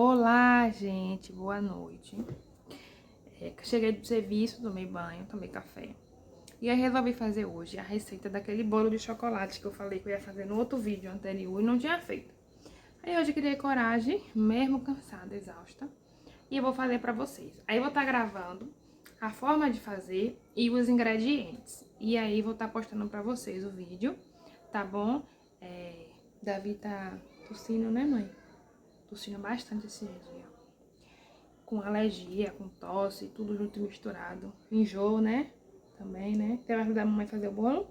Olá, gente, boa noite. Cheguei do serviço, tomei banho, tomei café. E aí resolvi fazer hoje a receita daquele bolo de chocolate que eu falei que eu ia fazer no outro vídeo anterior e não tinha feito. Aí hoje eu criei coragem, mesmo cansada, exausta, e eu vou fazer pra vocês. Aí eu vou estar gravando a forma de fazer e os ingredientes. E aí vou estar postando pra vocês o vídeo, tá bom? Davi tá tossindo, né, mãe? Tossindo bastante esse dia. Com alergia, com tosse, tudo junto e misturado. Enjoo, né? Também, né? Você vai ajudar a mamãe a fazer o bolo?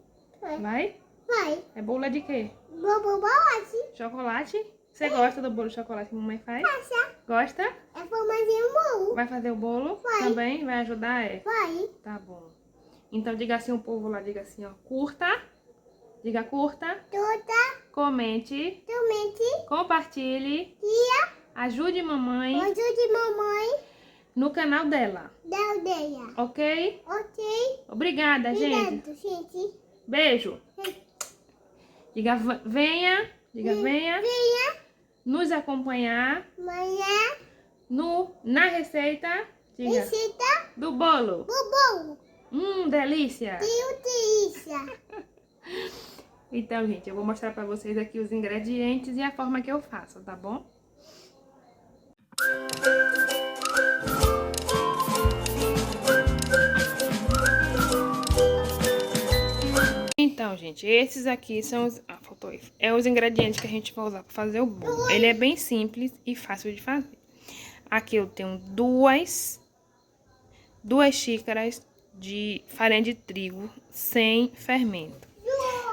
Vai? Vai. É bolo de quê? Chocolate. Chocolate? Você gosta do bolo de chocolate que a mamãe faz? Gosta? É pra fazer um bolo. Vai fazer o bolo? Vai. Também? Vai ajudar, é? Vai. Tá bom. Então diga assim, o povo lá, diga assim, ó. Curta. Diga curta. Toda. Comente. Somente. Compartilhe. Tia. Ajude mamãe Ajude mamãe. no canal dela. Da aldeia. Ok? Ok. Obrigada, gente. Obrigado, gente. Beijo. Diga venha. Diga venha. Venha. Nos acompanhar Amanhã. na receita. Diga. Receita. Do bolo. Bolo. Delícia. Delícia. Então, gente, eu vou mostrar pra vocês aqui os ingredientes e a forma que eu faço, tá bom? Então, gente, esses aqui são os, os ingredientes que a gente vai usar pra fazer o bolo. Ele é bem simples e fácil de fazer. Aqui eu tenho duas xícaras de farinha de trigo sem fermento.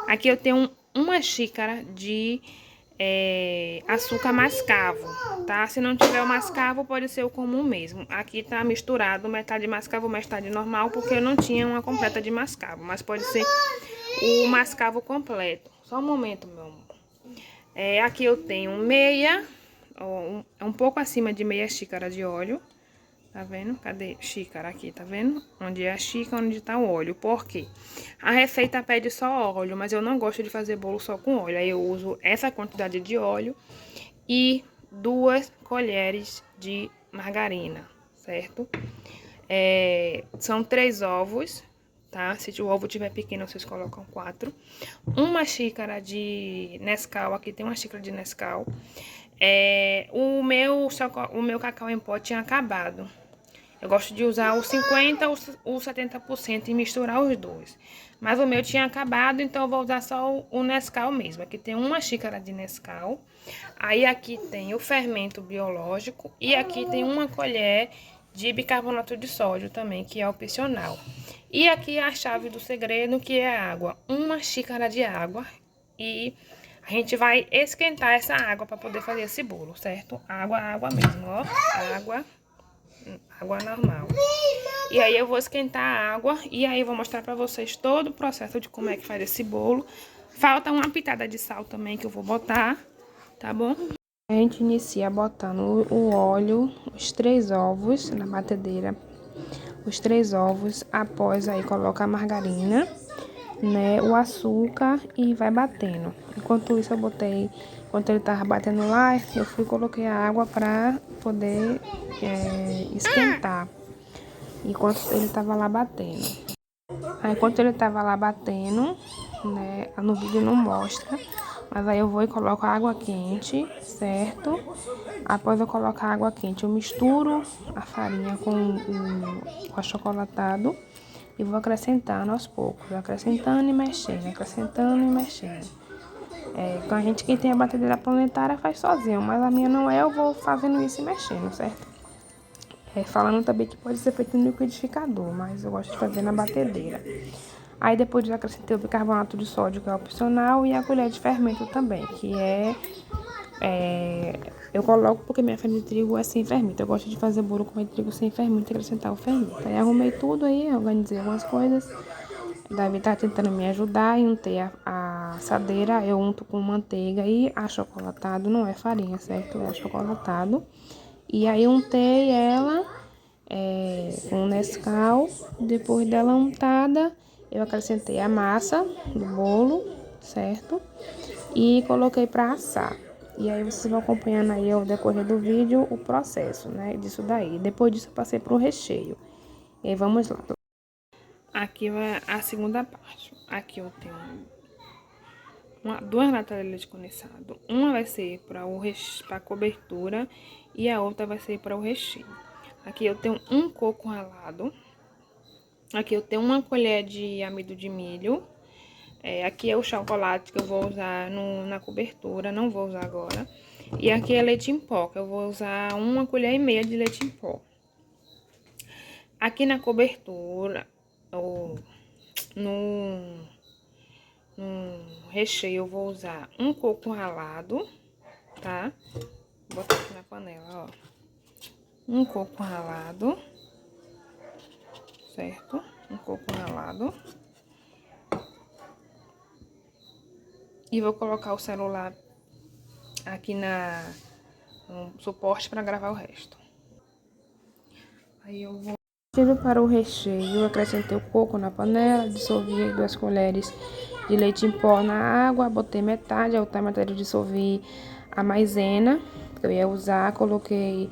Aqui eu tenho uma xícara de açúcar mascavo, tá? Se não tiver o mascavo, pode ser o comum mesmo. Aqui tá misturado metade mascavo, metade normal, porque eu não tinha uma completa de mascavo. Mas pode ser o mascavo completo. Só um momento, meu amor. Aqui eu tenho um pouco acima de meia xícara de óleo. Tá vendo? Cadê xícara aqui, tá vendo? Onde é a xícara, onde tá o óleo. Por quê? A receita pede só óleo, mas eu não gosto de fazer bolo só com óleo. Aí eu uso essa quantidade de óleo e 2 colheres de margarina, certo? São 3 ovos, tá? Se o ovo tiver pequeno, vocês colocam 4. Uma xícara de Nescau, aqui tem uma xícara de Nescau. O meu cacau em pó tinha acabado. Eu gosto de usar os 50% ou 70% e misturar os dois. Mas o meu tinha acabado, então eu vou usar só o Nescau mesmo. Aqui tem uma xícara de Nescau. Aí aqui tem o fermento biológico. E aqui tem uma colher de bicarbonato de sódio também, que é opcional. E aqui a chave do segredo, que é a água. Uma xícara de água. E a gente vai esquentar essa água para poder fazer esse bolo, certo? Água mesmo, ó. Água normal. E aí eu vou esquentar a água e aí eu vou mostrar pra vocês todo o processo de como é que faz esse bolo. Falta uma pitada de sal também que eu vou botar, tá bom? A gente inicia botando o óleo, os 3 ovos na batedeira. Os 3 ovos, após aí coloca a margarina, né, o açúcar e vai batendo. Enquanto isso enquanto ele tava batendo lá, eu coloquei a água pra poder esquentar. Enquanto ele tava lá batendo. Aí enquanto ele tava lá batendo, né, no vídeo não mostra, mas aí eu vou e coloco a água quente, certo? Após eu colocar a água quente, eu misturo a farinha com o achocolatado. E vou acrescentando aos poucos, acrescentando e mexendo, acrescentando e mexendo. Com a gente, quem tem a batedeira planetária faz sozinho, mas a minha não é, eu vou fazendo isso e mexendo, certo? Falando também que pode ser feito no liquidificador, mas eu gosto de fazer na batedeira. Aí depois eu acrescentei o bicarbonato de sódio, que é opcional, e a colher de fermento também, que eu coloco porque minha farinha de trigo é sem fermento. Eu gosto de fazer bolo com trigo sem fermento e acrescentar o fermento. Aí arrumei tudo aí, organizei algumas coisas. Davi tá tentando me ajudar e untei a assadeira. Eu unto com manteiga e achocolatado, não é farinha, certo? É achocolatado. E aí untei ela com Nescau. Depois dela untada, eu acrescentei a massa do bolo, certo? E coloquei pra assar. E aí vocês vão acompanhando aí ao decorrer do vídeo o processo, né, disso daí. Depois disso eu passei pro recheio. E aí vamos lá. Aqui vai a segunda parte. Aqui eu tenho duas latas de leite condensado. Uma vai ser para a cobertura e a outra vai ser para o recheio. Aqui eu tenho um coco ralado. Aqui eu tenho uma colher de amido de milho. Aqui é o chocolate que eu vou usar na cobertura, não vou usar agora. E aqui é leite em pó, que eu vou usar 1,5 colher de leite em pó. Aqui na cobertura, no recheio, eu vou usar um coco ralado, tá? Vou botar aqui na panela, ó. Um coco ralado, certo? Um coco ralado. E vou colocar o celular aqui no suporte para gravar o resto. Aí eu vou... Partindo para o recheio, eu acrescentei o coco na panela, dissolvi 2 colheres de leite em pó na água, botei metade, a outra metade eu dissolvi a maisena que eu ia usar, coloquei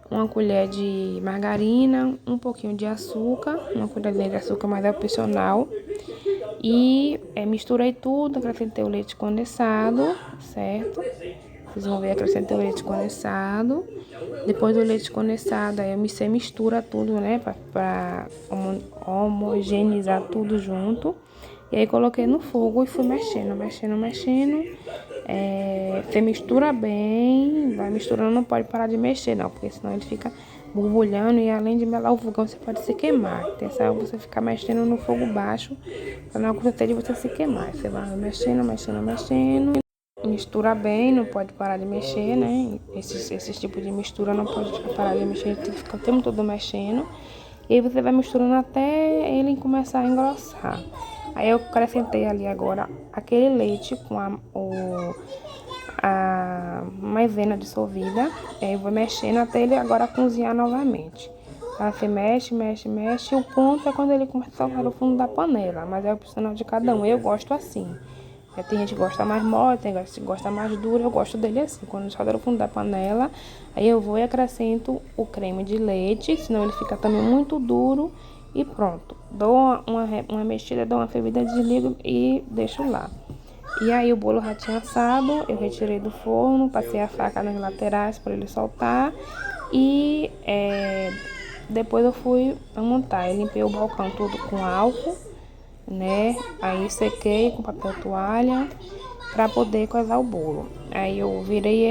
1 colher de margarina, um pouquinho de açúcar, 1 colherzinha de açúcar, mas é opcional. E misturei tudo, acrescentei o leite condensado, certo? Vocês vão ver, acrescentei o leite condensado. Depois do leite condensado, aí você mistura tudo, né? Pra homogeneizar tudo junto. E aí coloquei no fogo e fui mexendo. Você mistura bem, vai misturando, não pode parar de mexer não, porque senão ele fica borbulhando e além de melar o fogão, você pode se queimar. Tem essa você ficar mexendo no fogo baixo, pra não acontecer de você se queimar. Você vai mexendo. Mistura bem, não pode parar de mexer, né? Esse tipo de mistura não pode parar de mexer, tem que ficar o tempo todo mexendo. E aí você vai misturando até ele começar a engrossar. Aí eu acrescentei ali agora aquele leite com a maisena dissolvida. Aí eu vou mexendo até ele agora cozinhar novamente. Tá? Você mexe. E o ponto é quando ele começa a saltar o fundo da panela. Mas é opcional de cada um. Eu gosto assim. Tem gente que gosta mais mole, tem gente que gosta mais duro. Eu gosto dele assim. Quando salta no fundo da panela, aí eu vou e acrescento o creme de leite. Senão ele fica também muito duro. E pronto. Dou uma mexida, dou uma fervida, desligo e deixo lá. E aí o bolo já tinha assado, eu retirei do forno, passei a faca nas laterais para ele soltar. E depois eu fui montar. Eu limpei o balcão todo com álcool, né? Aí sequei com papel toalha para poder coisar o bolo. Aí eu virei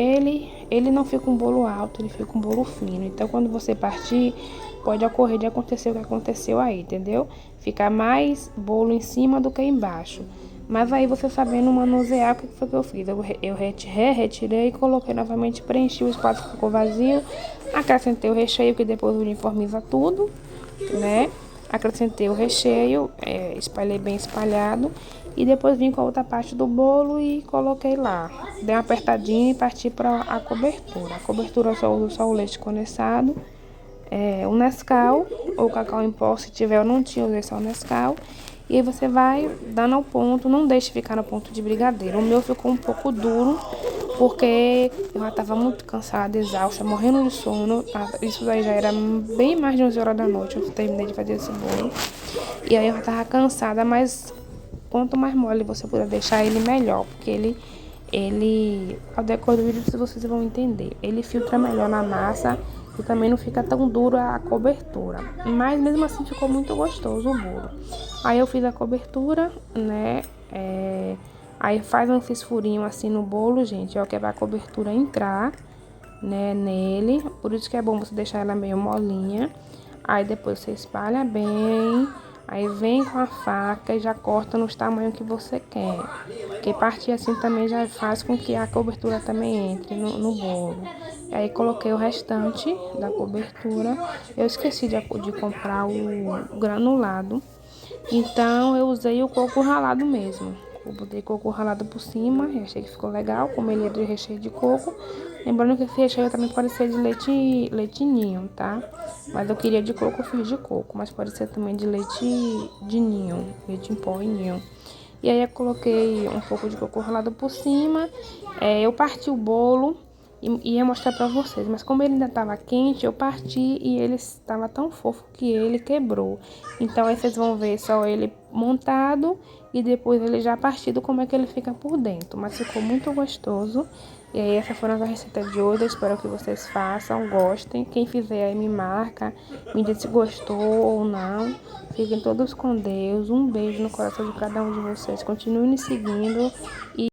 ele não fica um bolo alto, ele fica um bolo fino. Então quando você partir, pode ocorrer de acontecer o que aconteceu aí, entendeu? Ficar mais bolo em cima do que embaixo. Mas aí você sabendo manusear, o que foi que eu fiz? Eu retirei, coloquei novamente, preenchi o espaço que ficou vazio, acrescentei o recheio, que depois uniformiza tudo, né? Acrescentei o recheio, espalhei bem espalhado. E depois vim com a outra parte do bolo e coloquei lá. Dei uma apertadinha e parti para a cobertura. A cobertura eu só uso só o leite condensado, o Nescau ou cacau em pó, se tiver eu não tinha, usei só o Nescau. E aí você vai dando ao ponto, não deixe ficar no ponto de brigadeiro. O meu ficou um pouco duro, porque eu já estava muito cansada, exausta, morrendo de sono. Isso daí já era bem mais de 11 horas da noite, eu terminei de fazer esse bolo. E aí eu já estava cansada, mas quanto mais mole você puder deixar ele, melhor. Porque ele ao decorrer do vídeo vocês vão entender. Ele filtra melhor na massa e também não fica tão duro a cobertura. Mas mesmo assim ficou muito gostoso o bolo. Aí eu fiz a cobertura, né? Aí faz um furinho assim no bolo, gente. Ó, que é pra cobertura entrar, né, nele. Por isso que é bom você deixar ela meio molinha. Aí depois você espalha bem. Aí vem com a faca e já corta nos tamanhos que você quer. Porque partir assim também já faz com que a cobertura também entre no bolo. Aí coloquei o restante da cobertura. Eu esqueci de comprar o granulado. Então eu usei o coco ralado mesmo. Eu botei coco ralado por cima, achei que ficou legal, como ele é de recheio de coco. Lembrando que esse recheio também pode ser de leite ninho, tá? Mas eu queria de coco, eu fiz de coco. Mas pode ser também de leite de ninho, leite em pó e ninho. E aí eu coloquei um pouco de coco ralado por cima. Eu parti o bolo e ia mostrar pra vocês, mas como ele ainda tava quente, eu parti e ele estava tão fofo que ele quebrou. Então aí vocês vão ver só ele montado e depois ele já partido, como é que ele fica por dentro. Mas ficou muito gostoso. E aí essa foi a nossa receita de hoje, eu espero que vocês façam, gostem. Quem fizer aí me marca, me diz se gostou ou não. Fiquem todos com Deus, um beijo no coração de cada um de vocês. Continuem me seguindo e